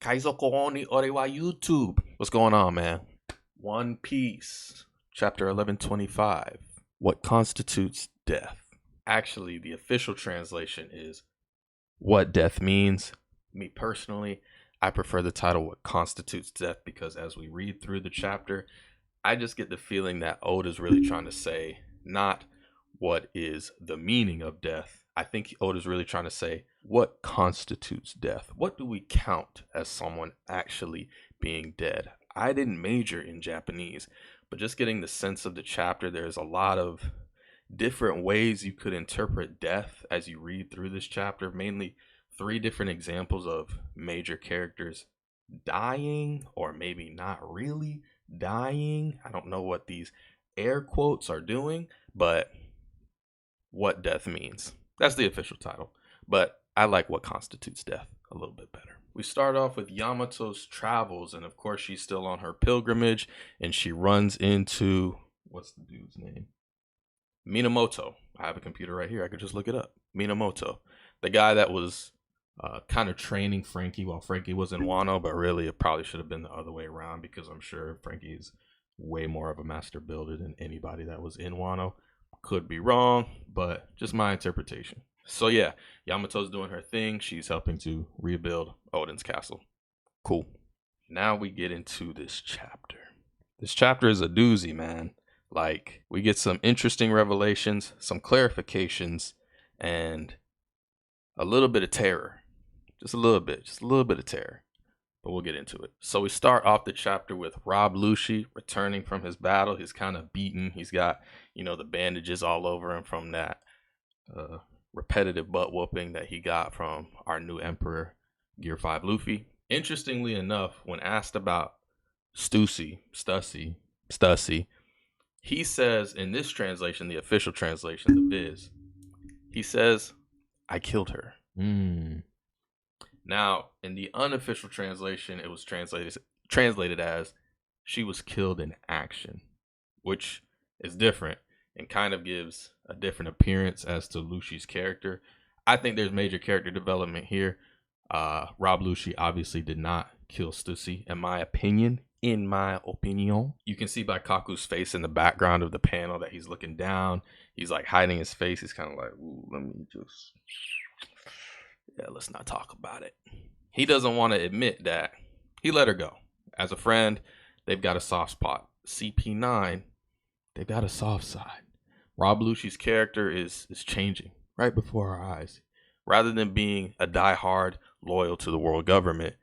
Kaizoko ni ore wa YouTube. What's going on, man? One Piece, chapter 1125. What constitutes death? Actually, the official translation is what death means. Me personally, I prefer the title What Constitutes Death because as we read through the chapter, I just get the feeling that Oda's really trying to say not what is the meaning of death. I think Oda's really trying to say what constitutes death. What do we count as someone actually being dead? I didn't major in Japanese, but just getting the sense of the chapter, there's a lot of different ways you could interpret death as you read through this chapter, mainly three different examples of major characters dying or maybe not really dying. I don't know what these air quotes are doing, but what death means. That's the official title. But I like what constitutes death a little bit better. We start off with Yamato's travels, and of course, she's still on her pilgrimage, and she runs into what's the dude's name? Minamoto. I have a computer right here. I could just look it up. Minamoto, the guy that was kind of training Frankie while Frankie was in Wano, but really it probably should have been the other way around because I'm sure Frankie's way more of a master builder than anybody that was in Wano. Could be wrong, but just my interpretation. So yeah, Yamato's doing her thing. She's helping to rebuild Odin's castle. Cool. Now we get into this chapter. This chapter is a doozy, man. Like, we get some interesting revelations, some clarifications, and a little bit of terror. Just a little bit of terror. But we'll get into it. So we start off the chapter with Rob Lucci returning from his battle. He's kind of beaten. He's got, the bandages all over him from that repetitive butt whooping that he got from our new emperor, Gear 5 Luffy. Interestingly enough, when asked about Stussy, he says in this translation, the official translation, the Viz, he says, I killed her. Now, in the unofficial translation, it was translated as she was killed in action, which is different and kind of gives a different appearance as to Lucci's character. I think there's major character development here. Rob Lucci obviously did not kill Stussy, in my opinion. You can see by Kaku's face in the background of the panel that he's looking down. He's like hiding his face. He's kind of like, ooh, let's not talk about it. He doesn't want to admit that he let her go. As a friend, they've got a soft spot. CP9, they've got a soft side. Rob Lucci's character is changing right before our eyes. Rather than being a diehard loyal to the world government,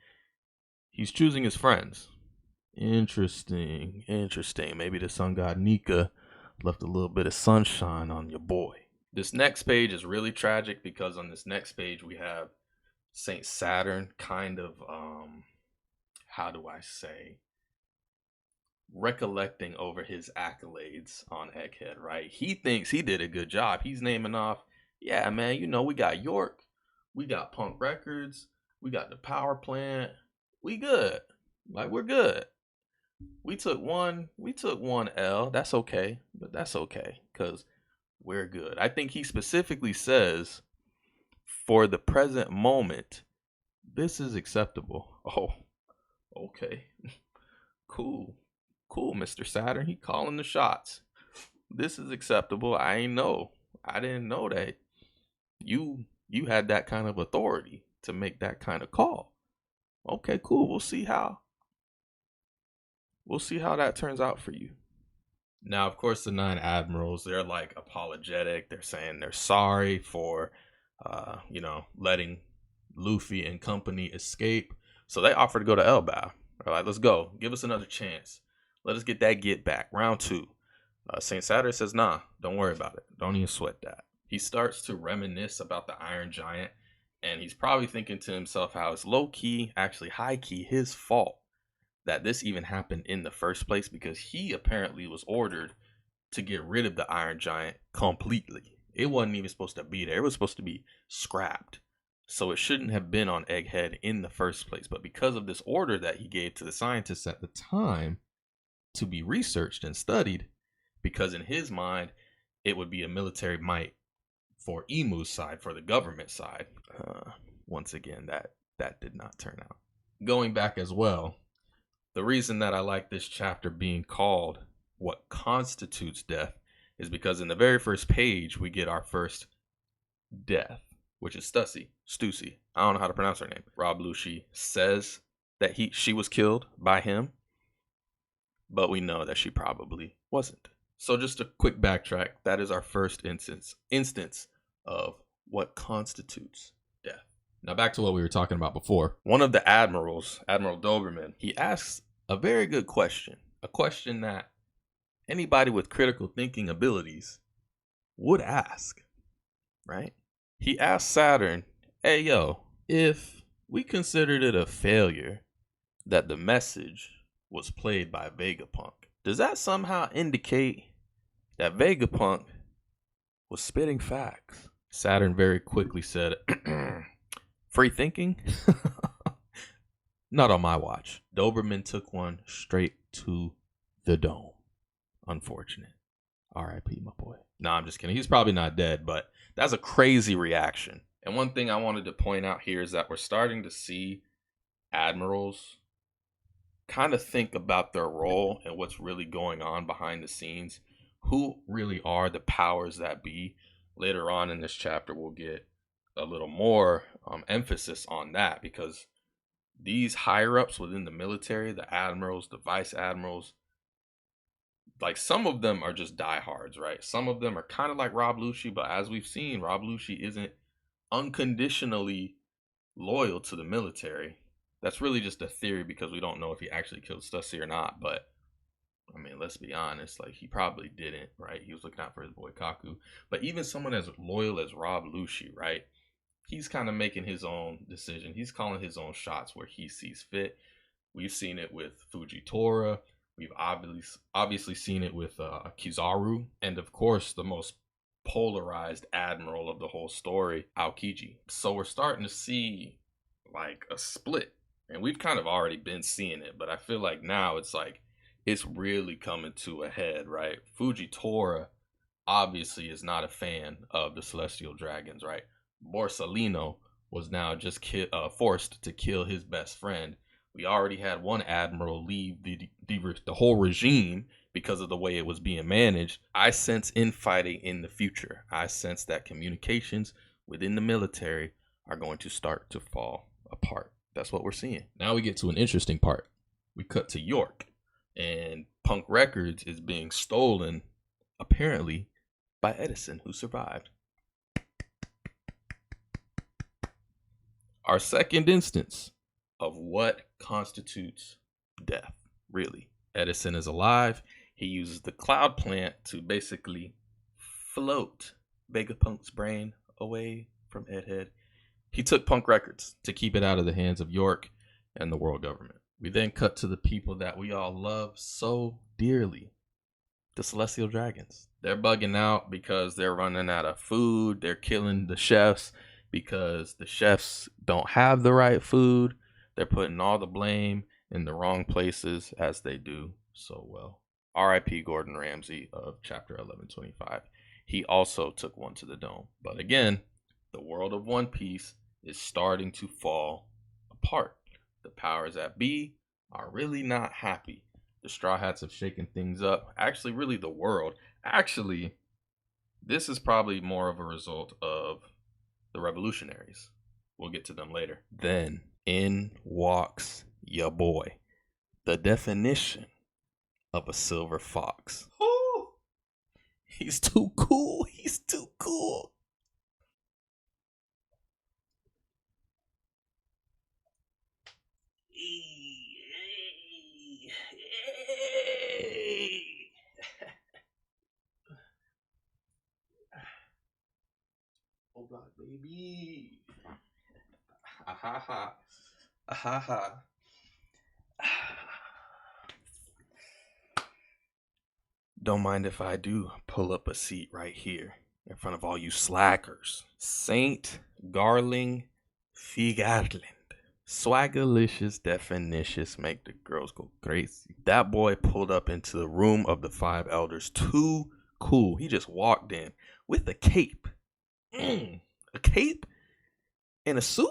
he's choosing his friends. Interesting. Maybe the sun god Nika left a little bit of sunshine on your boy. This next page is really tragic because on this next page we have Saint Saturn kind of, recollecting over his accolades on Egghead, right? He thinks he did a good job. He's naming off, yeah, man, we got York, we got Punk Records, we got the power plant, we good. Like, we're good. We took one L. That's okay, but that's okay because we're good. I think he specifically says, for the present moment, this is acceptable. Oh, okay. Cool, Mr. Saturn. He calling the shots. This is acceptable. I didn't know that you had that kind of authority to make that kind of call. Okay, cool. We'll see how that turns out for you. Now, of course, the 9 admirals, they're like apologetic. They're saying they're sorry for, letting Luffy and company escape. So they offer to go to ELBAF. They're like, let's go. Give us another chance. Let us get that get back. Round 2. St. Saturn says, nah, don't worry about it. Don't even sweat that. He starts to reminisce about the Iron Giant. And he's probably thinking to himself how it's low-key, actually high-key, his fault that this even happened in the first place because he apparently was ordered to get rid of the Iron Giant completely. It wasn't even supposed to be there. It was supposed to be scrapped. So it shouldn't have been on Egghead in the first place. But because of this order that he gave to the scientists at the time to be researched and studied, because in his mind, it would be a military might for Emu's side, for the government side. Once again, that did not turn out. going back as well, the reason that I like this chapter being called What Constitutes Death is because in the very first page, we get our first death, which is Stussy. I don't know how to pronounce her name. Rob Lucci says that she was killed by him, but we know that she probably wasn't. So just a quick backtrack. That is our first instance of what constitutes death. Now back to what we were talking about before. One of the admirals, Admiral Doberman, he asks a very good question. A question that anybody with critical thinking abilities would ask, right? He asked Saturn, hey yo, if we considered it a failure that the message was played by Vegapunk, does that somehow indicate that Vegapunk was spitting facts? Saturn very quickly said, free thinking? Not on my watch. Doberman took one straight to the dome. Unfortunate. R.I.P. my boy. No, I'm just kidding. He's probably not dead, but that's a crazy reaction. And one thing I wanted to point out here is that we're starting to see admirals kind of think about their role and what's really going on behind the scenes. Who really are the powers that be? Later on in this chapter, we'll get a little more emphasis on that, because these higher ups within the military, the admirals, the vice admirals, like some of them are just diehards, right? Some of them are kind of like Rob Lucci, but as we've seen, Rob Lucci isn't unconditionally loyal to the military. That's really just a theory because we don't know if he actually killed Stussy or not. But I mean, let's be honest, like he probably didn't, right? He was looking out for his boy Kaku. But even someone as loyal as Rob Lucci, right? He's kind of making his own decision. He's calling his own shots where he sees fit. We've seen it with Fujitora. We've obviously seen it with Kizaru. And of course, the most polarized admiral of the whole story, Aokiji. So we're starting to see like a split. And we've kind of already been seeing it, but I feel like now it's like it's really coming to a head, right? Fujitora obviously is not a fan of the Celestial Dragons, right? Borsalino was now just forced to kill his best friend. We already had one admiral leave the whole regime because of the way it was being managed. I sense infighting in the future. I sense that communications within the military are going to start to fall apart. That's what we're seeing. Now we get to an interesting part. We cut to York, and Punk Records is being stolen, apparently, by Edison, who survived. Our second instance of what constitutes death, really. Edison is alive. He uses the cloud plant to basically float Vegapunk's brain away from Edhead. He took Punk Records to keep it out of the hands of York and the world government. We then cut to the people that we all love so dearly, the Celestial Dragons. They're bugging out because they're running out of food. They're killing the chefs because the chefs don't have the right food. They're putting all the blame in the wrong places, as they do so well. R.I.P. Gordon Ramsay of chapter 1125. He also took one to the dome. But again, the world of One Piece is starting to fall apart. The powers that be are really not happy. The Straw Hats have shaken things up. Actually, really the world. Actually, this is probably more of a result of the revolutionaries. We'll get to them later. Then in walks ya boy. The definition of a silver fox. Ooh, he's too cool. He's too cool. Oh, block, baby. Ahaha. Ahaha. Don't mind if I do pull up a seat right here in front of all you slackers. Saint Garling Figarland. Swaggerlicious definitions make the girls go crazy. That boy pulled up into the room of the five elders. Too cool. He just walked in with a cape. A cape and a suit?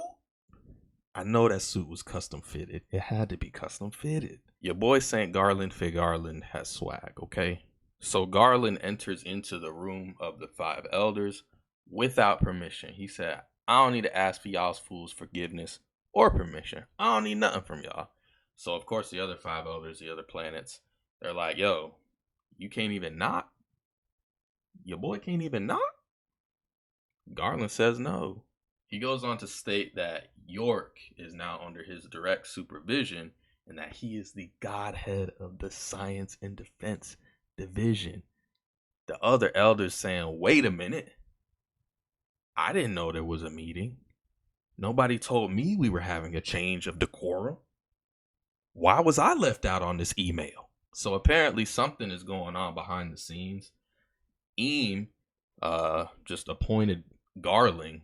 I know that suit was custom fitted. It had to be custom fitted. Your boy St. Garland Garland has swag, okay? So Garland enters into the room of the five elders without permission. He said, I don't need to ask for y'all's fools forgiveness or permission. I don't need nothing from y'all. So of course the other five elders, the other planets, they're like, yo, you can't even knock? Your boy can't even knock? Garland says no. He goes on to state that York is now under his direct supervision and that he is the godhead of the Science and Defense Division. The other elders saying, wait a minute. I didn't know there was a meeting. Nobody told me we were having a change of decorum. Why was I left out on this email? So apparently something is going on behind the scenes. Eam just appointed Garling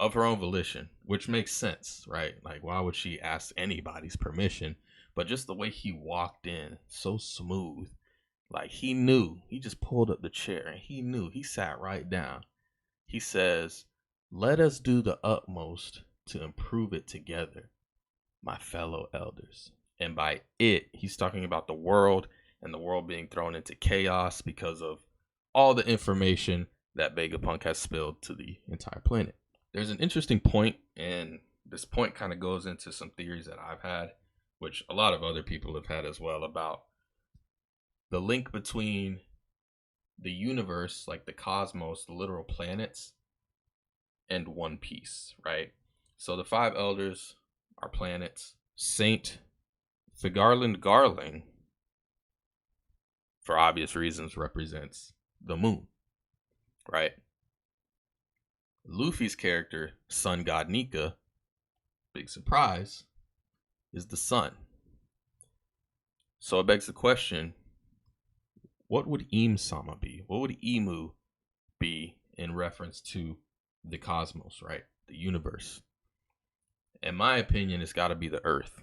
of her own volition, which makes sense, right? Like, why would she ask anybody's permission? But just the way he walked in, so smooth. Like, he knew. He just pulled up the chair and he knew. He sat right down. He says, let us do the utmost to improve it together, my fellow elders. And by it, he's talking about the world and the world being thrown into chaos because of all the information that Vegapunk has spilled to the entire planet. There's an interesting point, and this point kind of goes into some theories that I've had, which a lot of other people have had as well, about the link between the universe, like the cosmos, the literal planets, and One Piece, right? So the five elders are planets. Saint Figarland Garling, for obvious reasons, represents the moon, right? Luffy's character, Sun God Nika, big surprise, is the sun. So it begs the question, what would Im-sama be? What would Imu be in reference to the cosmos, right? The universe. In my opinion, it's got to be the earth.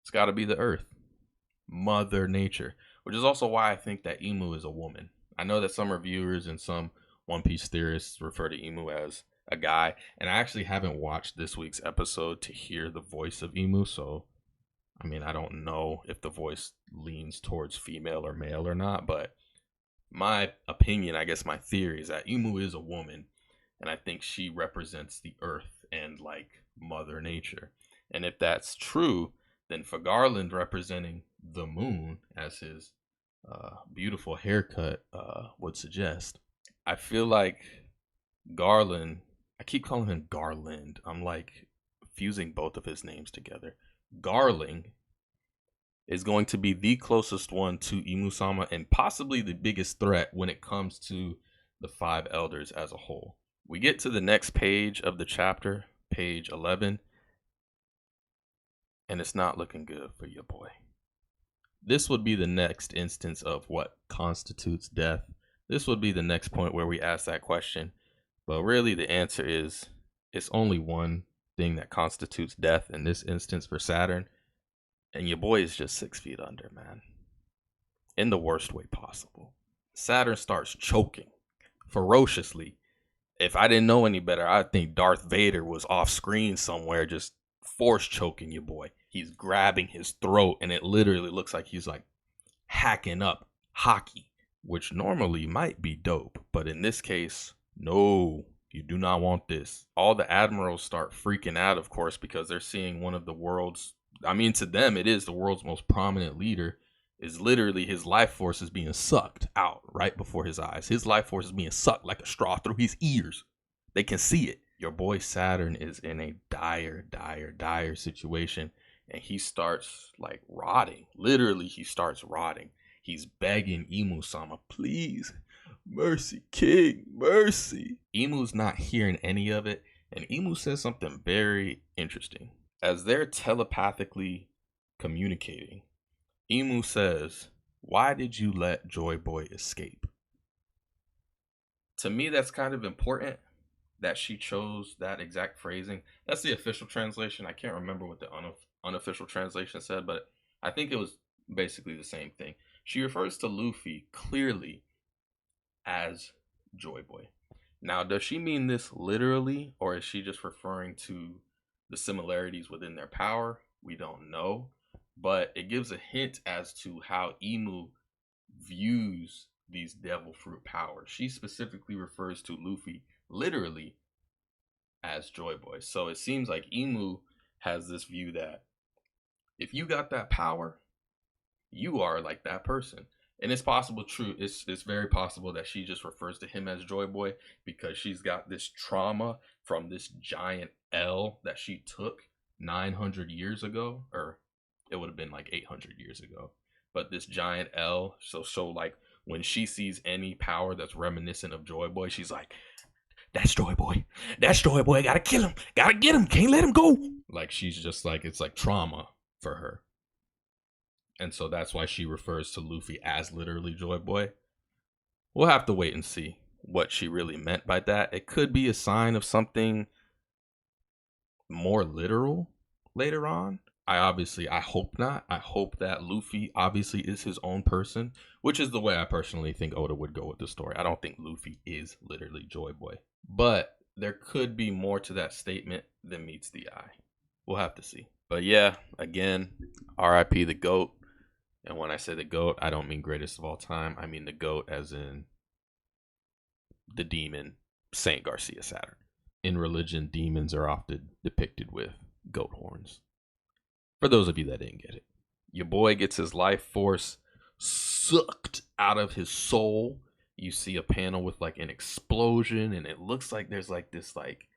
It's got to be the earth. Mother Nature. Which is also why I think that Imu is a woman. I know that some reviewers and some One Piece theorists refer to Imu as a guy. And I actually haven't watched this week's episode to hear the voice of Imu. So, I mean, I don't know if the voice leans towards female or male or not. But my opinion, I guess my theory is that Imu is a woman. And I think she represents the earth and like Mother Nature. And if that's true, then for Garland representing the moon, as his beautiful haircut would suggest, I feel like Garland, I keep calling him Garland. I'm like fusing both of his names together. Garling is going to be the closest one to Imu-sama and possibly the biggest threat when it comes to the five elders as a whole. We get to the next page of the chapter, page 11, and it's not looking good for your boy. This would be the next instance of what constitutes death. This would be the next point where we ask that question. But really the answer is, it's only one thing that constitutes death in this instance for Saturn. And your boy is just 6 feet under, man. In the worst way possible. Saturn starts choking ferociously. If I didn't know any better, I'd think Darth Vader was off screen somewhere just force choking your boy. He's grabbing his throat and it literally looks like he's like hacking up hockey, which normally might be dope. But in this case, no, you do not want this. All the admirals start freaking out, of course, because they're seeing one of the world's, I mean, to them, it is the world's most prominent leader. Is literally his life force is being sucked out right before his eyes. His life force is being sucked like a straw through his ears. They can see it. Your boy Saturn is in a dire situation. And he starts like rotting. Literally, he starts rotting. He's begging Imu-sama, please, mercy, king, mercy. Imu's not hearing any of it. And Imu says something very interesting. As they're telepathically communicating, Imu says, why did you let Joy Boy escape? To me, that's kind of important that she chose that exact phrasing. That's the official translation. I can't remember what the unofficial translation said, but I think it was basically the same thing. She refers to Luffy clearly as Joy Boy. Now, does she mean this literally, or is she just referring to The similarities within their power, we don't know, but it gives a hint as to how Emu views these devil fruit powers. She specifically refers to Luffy literally as Joy Boy. So it seems like Emu has this view that if you got that power, you are like that person. And it's possible, true, it's very possible that she just refers to him as Joy Boy because she's got this trauma from this giant L that she took 900 years ago, or it would have been like 800 years ago. But this giant L, so like when she sees any power that's reminiscent of Joy Boy, she's like, that's Joy Boy. That's Joy Boy. Gotta kill him. Gotta get him. Can't let him go. Like she's just like, it's like trauma for her. And so that's why she refers to Luffy as literally Joy Boy. We'll have to wait and see what she really meant by that. It could be a sign of something more literal later on. I hope not. I hope that Luffy obviously is his own person, which is the way I personally think Oda would go with the story. I don't think Luffy is literally Joy Boy. But there could be more to that statement than meets the eye. We'll have to see. But yeah, again, RIP the GOAT. And when I say the GOAT, I don't mean greatest of all time. I mean the GOAT as in the demon, Saint Garcia Saturn. In religion, demons are often depicted with goat horns. For those of you that didn't get it. Your boy gets his life force sucked out of his soul. You see a panel with like an explosion, and it looks like there's like this like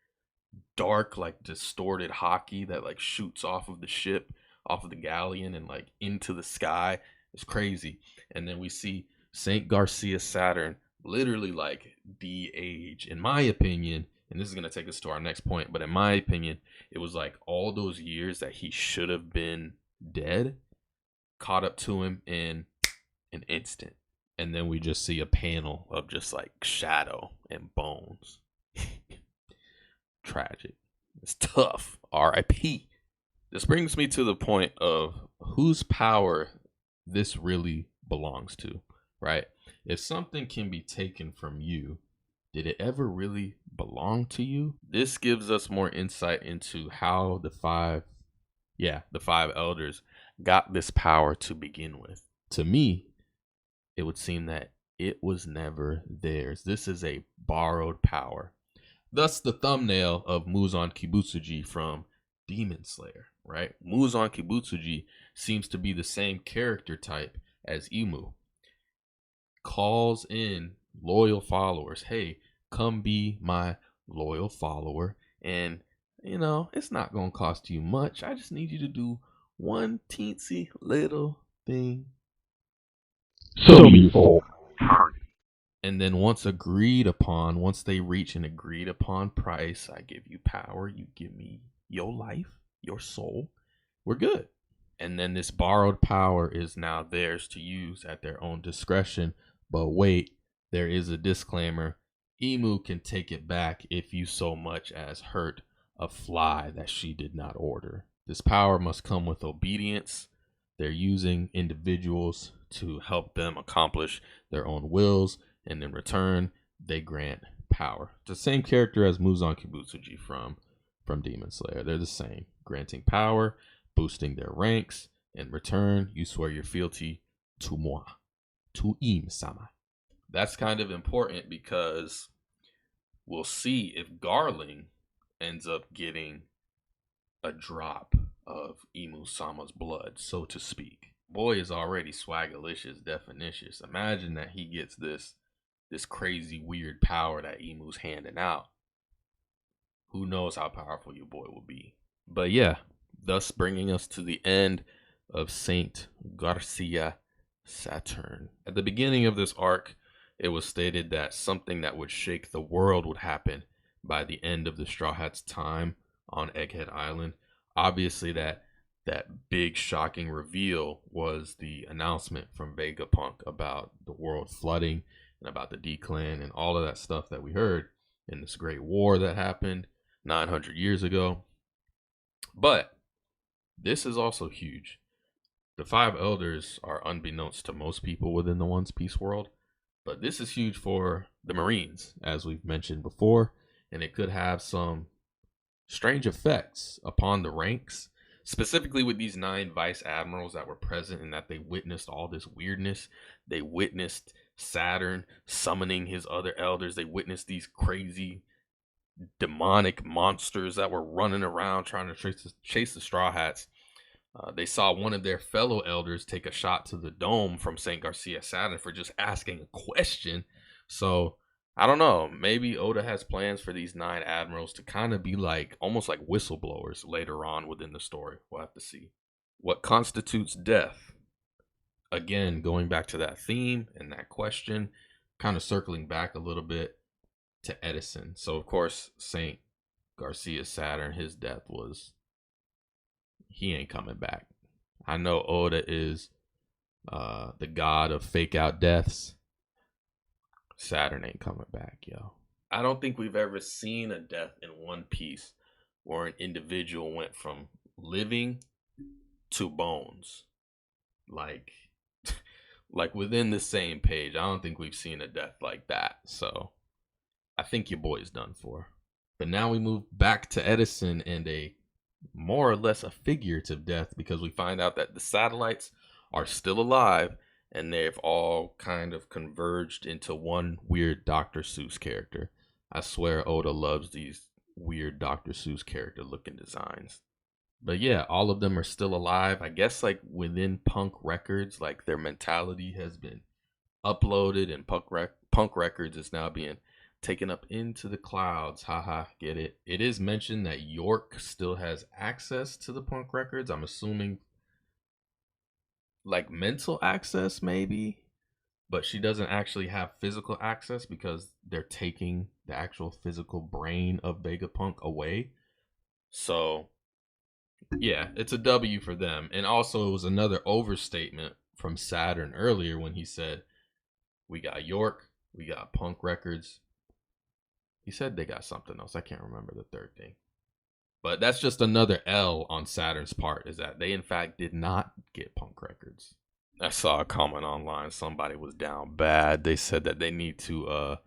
dark, like distorted hockey that like shoots off of the ship, off of the galleon, and like into the sky. It's crazy. And then we see Saint Garcia Saturn literally like de-age, in my opinion. And this is going to take us to our next point, but in my opinion, it was like all those years that he should have been dead caught up to him in an instant. And then we just see a panel of just like shadow and bones. Tragic. It's tough. R.I.P. This brings me to the point of whose power this really belongs to, right? If something can be taken from you, did it ever really belong to you? This gives us more insight into how the five elders got this power to begin with. To me, it would seem that it was never theirs. This is a borrowed power. Thus the thumbnail of Muzan Kibutsuji from Demon Slayer, right? Muzan Kibutsuji seems to be the same character type as Emu. Calls in loyal followers. Hey, come be my loyal follower. And, you know, it's not going to cost you much. I just need you to do one teensy little thing. And then once they reach an agreed upon price, I give you power, you give me your life, your soul, we're good. And then this borrowed power is now theirs to use at their own discretion. But wait, there is a disclaimer. Emu can take it back if you so much as hurt a fly that she did not order. This power must come with obedience. They're using individuals to help them accomplish their own wills, and in return, they grant power. The same character as Muzan Kibutsuji from Demon Slayer. They're the same, granting power, boosting their ranks. In return, you swear your fealty to moi, to Im-sama. That's kind of important because we'll see if Garling ends up getting a drop of Imu-sama's blood, so to speak. Boy is already swagalicious, definitious. Imagine that he gets this crazy, weird power that Emu's handing out. Who knows how powerful your boy will be. But yeah, thus bringing us to the end of Saint Garcia Saturn. At the beginning of this arc, it was stated that something that would shake the world would happen by the end of the Straw Hats' time on Egghead Island. Obviously, that big shocking reveal was the announcement from Vegapunk about the world flooding and about the D-Clan and all of that stuff that we heard in this great war that happened 900 years ago. But this is also huge. The five elders are unbeknownst to most people within the One Piece world, but this is huge for the Marines, as we've mentioned before, and it could have some strange effects upon the ranks, specifically with these 9 vice admirals that were present and that they witnessed all this weirdness. They witnessed Saturn summoning his other elders. They witnessed these crazy demonic monsters that were running around trying to chase the Straw Hats. They saw one of their fellow elders take a shot to the dome from St. Garcia Saturn for just asking a question. So I don't know. Maybe Oda has plans for these 9 admirals to kind of be like almost like whistleblowers later on within the story. We'll have to see. What constitutes death? Again, going back to that theme and that question, kind of circling back a little bit to Edison. So, of course, St. Garcia Saturn, his death was, he ain't coming back. I know Oda is the god of fake out deaths. Saturn ain't coming back, yo. I don't think we've ever seen a death in One Piece where an individual went from living to bones. Like within the same page. I don't think we've seen a death like that. So I think your boy's done for. But now we move back to Edison and a more or less a figurative death, because we find out that the satellites are still alive and they've all kind of converged into one weird Dr. Seuss character. I swear Oda loves these weird Dr. Seuss character looking designs. But yeah, all of them are still alive. I guess like within Punk Records, like their mentality has been uploaded, and Punk Records is now being taken up into the clouds. Haha, get it? It is mentioned that York still has access to the Punk Records. I'm assuming like mental access maybe, but she doesn't actually have physical access because they're taking the actual physical brain of Vegapunk away. So yeah, it's a W for them. And also it was another overstatement from Saturn earlier when he said, we got York, we got Punk Records. He said they got something else. I can't remember the third thing. But that's just another L on Saturn's part, is that they in fact did not get Punk Records. I saw a comment online. Somebody was down bad. They said that they need to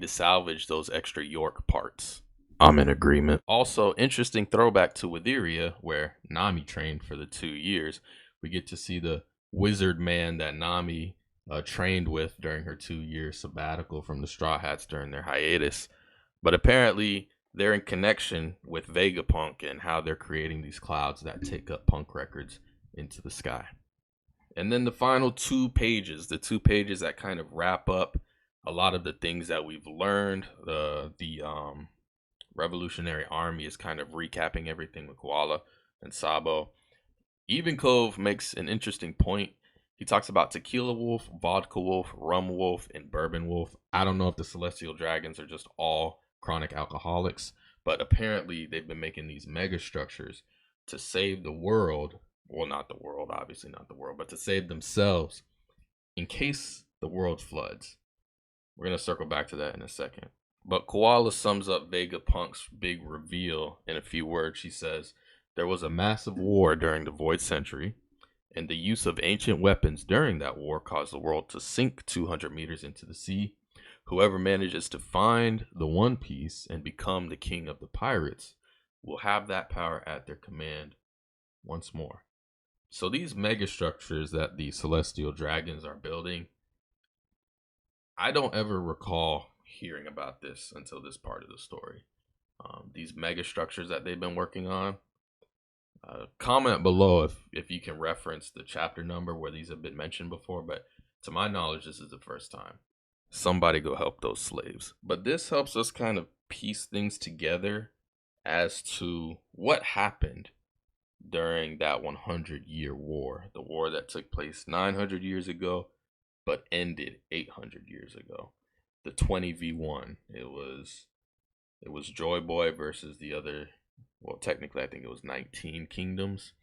salvage those extra York parts. I'm in agreement. Also, interesting throwback to Witheria, where Nami trained for the 2 years. We get to see the wizard man that Nami trained with during her 2-year sabbatical from the Straw Hats during their hiatus. But apparently, they're in connection with Vegapunk and how they're creating these clouds that take up Punk Records into the sky. And then the final 2 pages, the 2 pages that kind of wrap up a lot of the things that we've learned. The Revolutionary Army is kind of recapping everything with Koala and Sabo. Even Cove makes an interesting point. He talks about Tequila Wolf, Vodka Wolf, Rum Wolf, and Bourbon Wolf. I don't know if the Celestial Dragons are just all chronic alcoholics, but apparently they've been making these mega structures to save the world. Well, not the world, obviously not the world, but to save themselves in case the world floods. We're going to circle back to that in a second. But Koala sums up Vegapunk's big reveal in a few words. She says, there was a massive war during the Void Century, and the use of ancient weapons during that war caused the world to sink 200 meters into the sea. Whoever manages to find the One Piece and become the king of the pirates will have that power at their command once more. So these megastructures that the Celestial Dragons are building, I don't ever recall hearing about this until this part of the story. These megastructures that they've been working on. Comment below if you can reference the chapter number where these have been mentioned before, but to my knowledge, this is the first time. Somebody go help those slaves. But this helps us kind of piece things together as to what happened during that 100-year war. The war that took place 900 years ago, but ended 800 years ago. The 20v1. It was Joy Boy versus the other, well, technically I think it was 19 kingdoms.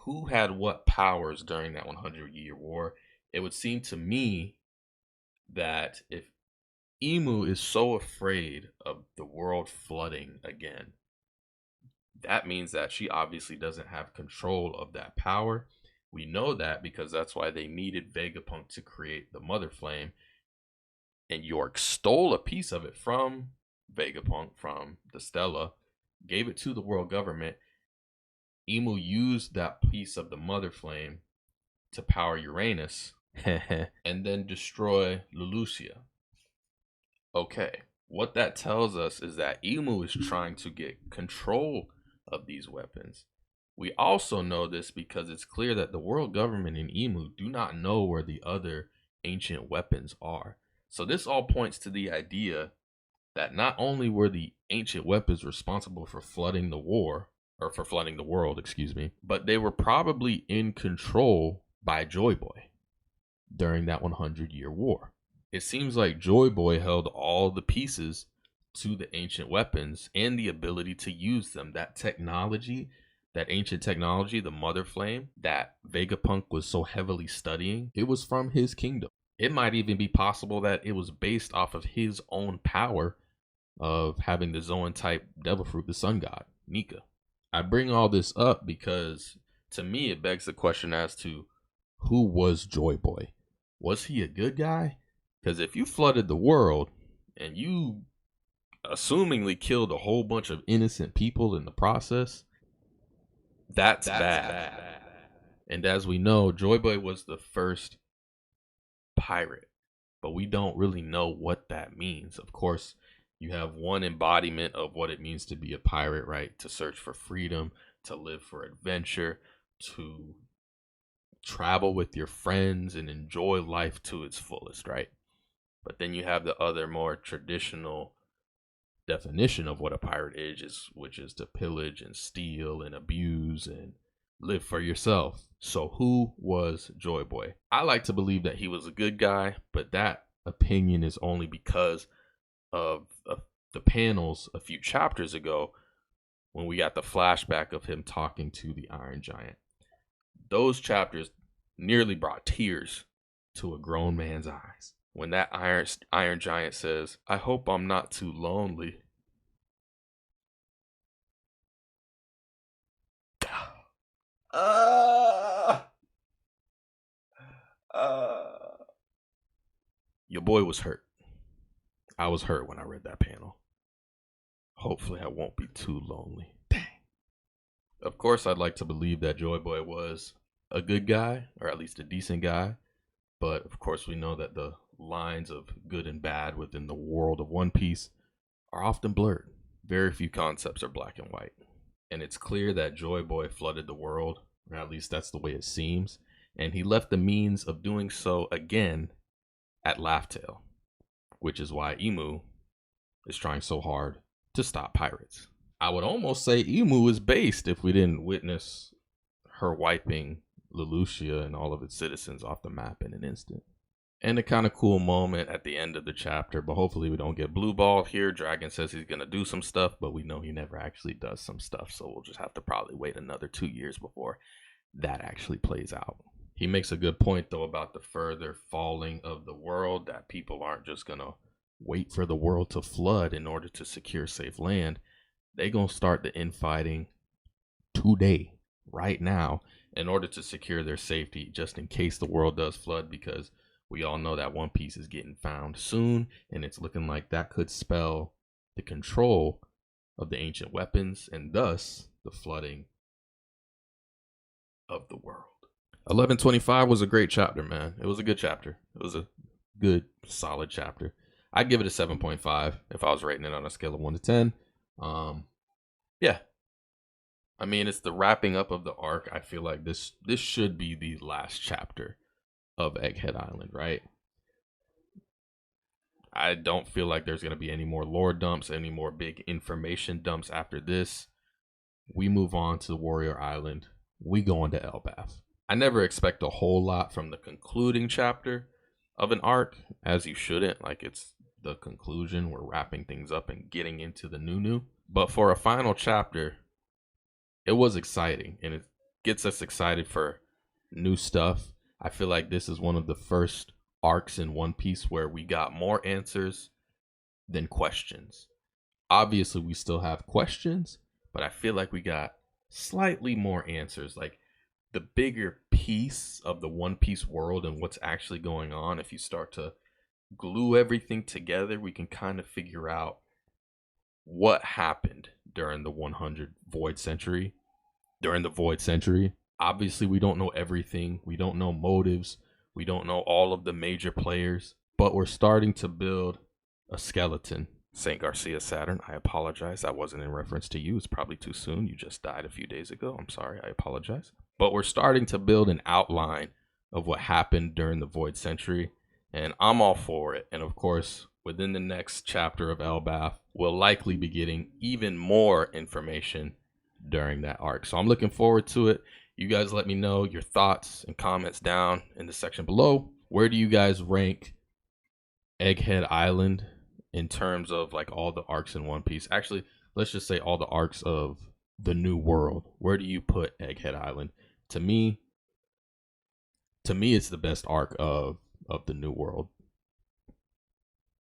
Who had what powers during that 100-year war? It would seem to me that if Emu is so afraid of the world flooding again, that means that she obviously doesn't have control of that power. We know that because that's why they needed Vegapunk to create the Mother Flame. And York stole a piece of it from Vegapunk, from the Stella, gave it to the world government. Emu used that piece of the mother flame to power Uranus and then destroy Lulusia. Okay, what that tells us is that Emu is trying to get control of these weapons. We also know this because it's clear that the world government and Emu do not know where the other ancient weapons are. So this all points to the idea that not only were the ancient weapons responsible for flooding the war, or for flooding the world, excuse me, but they were probably in control by Joy Boy during that 100-year war. It seems like Joy Boy held all the pieces to the ancient weapons and the ability to use them. That technology, that ancient technology, the Mother Flame, that Vegapunk was so heavily studying, it was from his kingdom. It might even be possible that it was based off of his own power of having the Zoan type devil fruit, the sun god, Nika. I bring all this up because to me it begs the question as to who was Joy Boy? Was he a good guy? Because if you flooded the world and you assumingly killed a whole bunch of innocent people in the process, that's bad. And as we know, Joy Boy was the first pirate, but we don't really know what that means. Of course, you have one embodiment of what it means to be a pirate, right? To search for freedom, to live for adventure, to travel with your friends and enjoy life to its fullest, right? But then you have the other more traditional definition of what a pirate is, which is to pillage and steal and abuse and live for yourself. So who was Joy Boy? I like to believe that he was a good guy, but that opinion is only because of the panels a few chapters ago when we got the flashback of him talking to the Iron Giant. Those chapters nearly brought tears to a grown man's eyes. When that Iron Giant says, "I hope I'm not too lonely." Your boy was hurt. I was hurt when I read that panel. Hopefully I won't be too lonely. Dang. Of course, I'd like to believe that Joy Boy was a good guy, or at least a decent guy. But of course, we know that the lines of good and bad within the world of One Piece are often blurred. Very few concepts are black and white. And it's clear that Joy Boy flooded the world, or at least that's the way it seems. And he left the means of doing so again at Laugh Tale, which is why Emu is trying so hard to stop pirates. I would almost say Emu is based if we didn't witness her wiping Lulusia and all of its citizens off the map in an instant. And a kind of cool moment at the end of the chapter, but hopefully we don't get blue balled here. Dragon says he's going to do some stuff, but we know he never actually does some stuff, so we'll just have to probably wait another 2 years before that actually plays out. He makes a good point, though, about the further falling of the world, that people aren't just going to wait for the world to flood in order to secure safe land. They going to start the infighting today, right now, in order to secure their safety, just in case the world does flood, because we all know that One Piece is getting found soon, and it's looking like that could spell the control of the ancient weapons, and thus the flooding of the world. 1125 was a great chapter, man. It was a good chapter. It was a good, solid chapter. I'd give it a 7.5 if I was rating it on a scale of 1 to 10. Yeah. I mean, it's the wrapping up of the arc. I feel like this should be the last chapter of Egghead Island, right? I don't feel like there's going to be any more lore dumps, any more big information dumps after this. We move on to the Warrior Island. We go into ELBAF. I never expect a whole lot from the concluding chapter of an arc, as you shouldn't. Like, it's the conclusion. We're wrapping things up and getting into the new. But for a final chapter, it was exciting, and it gets us excited for new stuff. I feel like this is one of the first arcs in One Piece where we got more answers than questions. Obviously, we still have questions, but I feel like we got slightly more answers. Like, the bigger piece of the One Piece world and what's actually going on, if you start to glue everything together, we can kind of figure out what happened during the 100 Void Century. During the Void Century, obviously we don't know everything. We don't know motives. We don't know all of the major players, but we're starting to build a skeleton. Saint Garcia Saturn, I apologize. That wasn't in reference to you. It's probably too soon. You just died a few days ago. I'm sorry. I apologize. But we're starting to build an outline of what happened during the Void Century, and I'm all for it. And of course, within the next chapter of ELBAF, we'll likely be getting even more information during that arc. So I'm looking forward to it. You guys let me know your thoughts and comments down in the section below. Where do you guys rank Egghead Island in terms of like all the arcs in One Piece? Actually, let's just say all the arcs of the New World. Where do you put Egghead Island? To me, it's the best arc of the New World.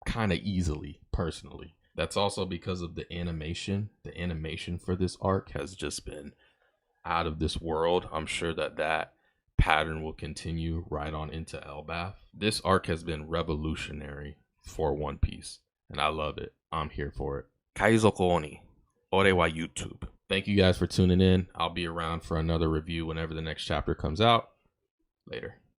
Kind of easily, personally. That's also because of the animation. The animation for this arc has just been out of this world. I'm sure that pattern will continue right on into ELBAF. This arc has been revolutionary for One Piece, and I love it. I'm here for it. Kaizoku Oni, Ore wa YouTube. Thank you guys for tuning in. I'll be around for another review whenever the next chapter comes out. Later.